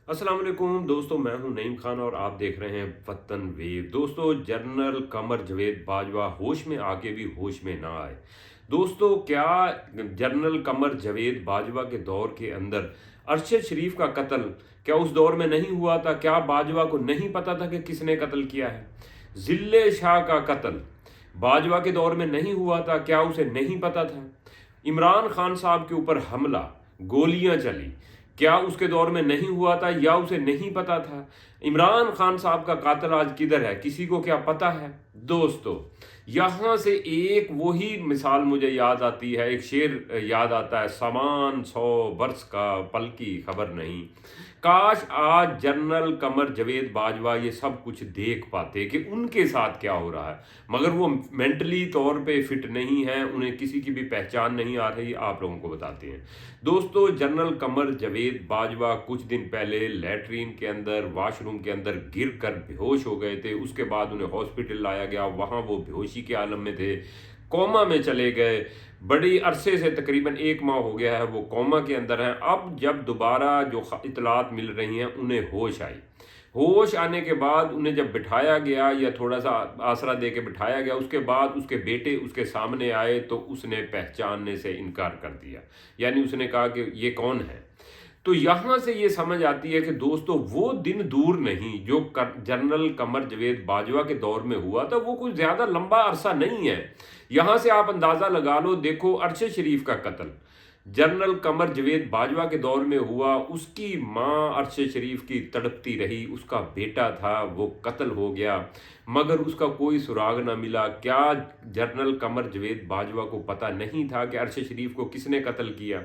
अस्सलाम वालेकुम दोस्तों, मैं हूं नईम खान और आप देख रहे हैं वतन वेव। दोस्तों, जनरल कमर जवेद बाजवा होश में आके भी होश में ना आए। दोस्तों, क्या जनरल कमर जवेद बाजवा के दौर के अंदर अरशद शरीफ का कत्ल क्या उस दौर में नहीं हुआ था? क्या बाजवा को नहीं पता था कि किसने कत्ल किया है? जिले शाह का कत्ल बाजवा के दौर में नहीं हुआ था? क्या उसे नहीं पता था? इमरान खान साहब के ऊपर हमला, गोलियां चली, क्या उसके दौर में नहीं हुआ था या उसे नहीं पता था? इमरान खान साहब का कातिल आज किधर है? किसी को क्या पता है? दोस्तों, यहाँ से एक वही मिसाल मुझे याद आती है, एक शेर याद आता है, समान 100 बरस का पल की खबर नहीं। काश आज जनरल कमर जवेद बाजवा ये सब कुछ देख पाते कि उनके साथ क्या हो रहा है, मगर वो मेंटली तौर पे फिट नहीं है, उन्हें किसी की भी पहचान नहीं आ रही। आप लोगों को बताते हैं दोस्तों, जनरल कमर जवेद बाजवा कुछ दिन पहले लैट्रीन के अंदर, वॉशरूम के अंदर गिर कर बेहोश हो गए थे। उसके बाद उन्हें हॉस्पिटल लाया गया, वहाँ वो बेहोशी के आलम में थे, कोमा में चले गए। बड़ी अरसे से, तकरीबन 1 माह हो गया है, वो कोमा के अंदर हैं। अब जब दोबारा जो इतलात मिल रही हैं, उन्हें होश आई। होश आने के बाद उन्हें जब बिठाया गया या थोड़ा सा आसरा दे के बिठाया गया, उसके बाद उसके बेटे उसके सामने आए तो उसने पहचानने से इनकार कर दिया। यानी उसने कहा कि ये कौन है। तो यहाँ से ये समझ आती है कि दोस्तों, वो दिन दूर नहीं जो जनरल कमर जवेद बाजवा के दौर में हुआ था, वो कुछ ज़्यादा लंबा अरसा नहीं है। यहाँ से आप अंदाज़ा लगा लो। देखो, अरशद शरीफ का कत्ल जनरल कमर जवेद बाजवा के दौर में हुआ। उसकी माँ अरशद शरीफ की तड़पती रही, उसका बेटा था, वो कत्ल हो गया, मगर उसका कोई सुराग ना मिला। क्या जनरल कमर जवेद बाजवा को पता नहीं था कि अरशद शरीफ को किसने कत्ल किया?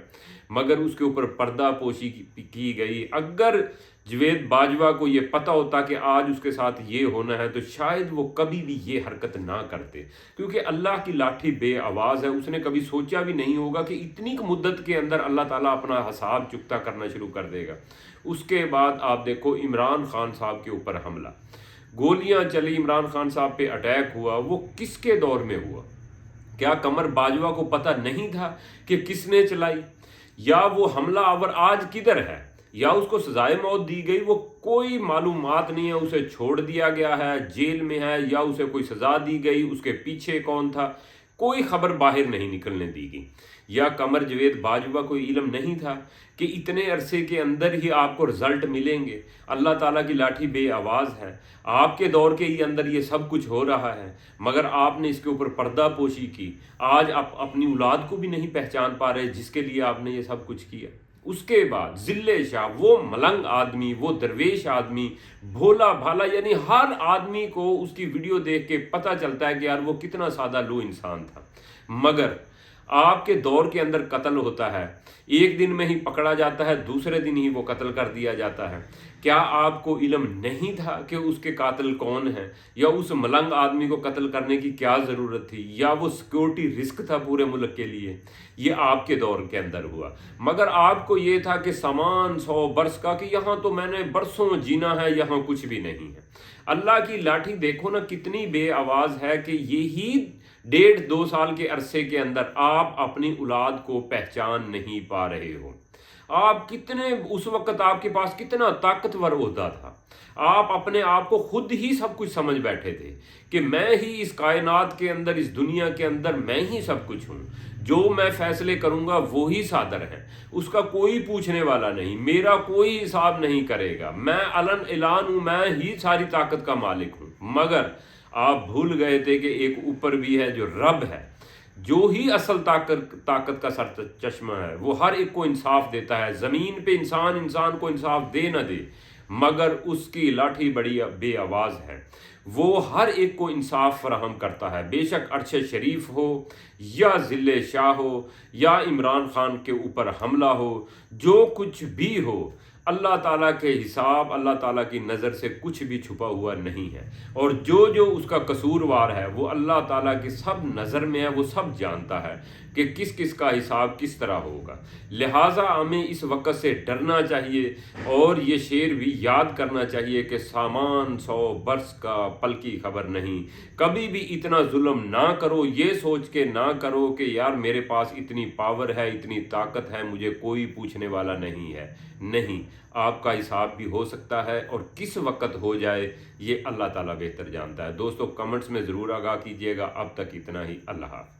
मगर उसके ऊपर पर्दा पोशी की गई। अगर जवेद बाजवा को ये पता होता कि आज उसके साथ ये होना है, तो शायद वो कभी भी ये हरकत ना करते, क्योंकि अल्लाह की लाठी बे आवाज़ है। उसने कभी सोचा भी नहीं होगा कि इतनी मुद्दत के अंदर अल्लाह ताला अपना हिसाब चुकता करना शुरू कर देगा। उसके बाद आप देखो, इमरान खान साहब के ऊपर हमला, गोलियां चली, इमरान खान साहब पे अटैक हुआ। वो किसके दौर में हुआ? क्या कमर बाजवा को पता नहीं था कि किसने चलाई? या वो हमला आवर आज किधर है? या उसको सजाए मौत दी गई? वो कोई मालूमात नहीं है। उसे छोड़ दिया गया है, जेल में है, या उसे कोई सजा दी गई? उसके पीछे कौन था? कोई खबर बाहर नहीं निकलने दी गई। या कमर जवेद बाजवा को इल्म नहीं था कि इतने अरसे के अंदर ही आपको रिजल्ट मिलेंगे? अल्लाह ताला की लाठी बे आवाज़ है। आपके दौर के ही अंदर ये सब कुछ हो रहा है, मगर आपने इसके ऊपर पर्दा पोशी की। आज आप अपनी औलाद को भी नहीं पहचान पा रहे जिसके लिए आपने ये सब कुछ किया। उसके बाद जिले शाह, वो मलंग आदमी, वो दरवेश आदमी, भोला भाला, यानी हर आदमी को उसकी वीडियो देख के पता चलता है कि यार वो कितना सादा लो इंसान था। मगर आपके दौर के अंदर कत्ल होता है, एक दिन में ही पकड़ा जाता है, दूसरे दिन ही वो कत्ल कर दिया जाता है। क्या आपको इल्म नहीं था कि उसके कातिल कौन है? या उस मलंग आदमी को कत्ल करने की क्या ज़रूरत थी? या वो सिक्योरिटी रिस्क था पूरे मुल्क के लिए? ये आपके दौर के अंदर हुआ। मगर आपको ये था कि सामान 100 बरस का, कि यहाँ तो मैंने बरसों जीना है, यहाँ कुछ भी नहीं है। अल्लाह की लाठी देखो ना कितनी बे आवाज़ है कि यही 1.5-2 साल के अरसे के अंदर आप अपनी औलाद को पहचान नहीं पा रहे हो। आप कितने, उस वक्त आपके पास कितना ताकतवर ओहदा था। आप अपने आप को खुद ही सब कुछ समझ बैठे थे कि मैं ही इस कायनात के अंदर, इस दुनिया के अंदर मैं ही सब कुछ हूँ। जो मैं फैसले करूँगा वो ही सादर है, उसका कोई पूछने वाला नहीं, मेरा कोई हिसाब नहीं करेगा। मैं अलन एलान हूँ, मैं ही सारी ताकत का मालिक हूँ। मगर आप भूल गए थे कि एक ऊपर भी है जो रब है, जो ही असल ताकत का सर चश्मा है। वो हर एक को इंसाफ देता है। ज़मीन पे इंसान को इंसाफ दे न दे, मगर उसकी लाठी बड़ी बे आवाज़ है। वो हर एक को इंसाफ फराहम करता है, बेशक अरशद शरीफ हो या जिले शाह हो या इमरान खान के ऊपर हमला हो, जो कुछ भी हो, अल्लाह ताला के हिसाब, अल्लाह ताला की नज़र से कुछ भी छुपा हुआ नहीं है। और जो जो उसका कसूरवार है वो अल्लाह ताला की सब नज़र में है, वो सब जानता है। کہ کس کس کا حساب کس طرح ہوگا۔ لہٰذا ہمیں اس وقت سے ڈرنا چاہیے اور یہ شعر بھی یاد کرنا چاہیے کہ سامان 100 برس کا پل کی خبر نہیں۔ کبھی بھی اتنا ظلم نہ کرو، یہ سوچ کے نہ کرو کہ یار میرے پاس اتنی پاور ہے، اتنی طاقت ہے، مجھے کوئی پوچھنے والا نہیں ہے۔ نہیں، آپ کا حساب بھی ہو سکتا ہے اور کس وقت ہو جائے یہ اللہ تعالیٰ بہتر جانتا ہے۔ دوستو کمنٹس میں ضرور آگاہ کیجیے گا۔ اب تک اتنا ہی، اللہ حافظ۔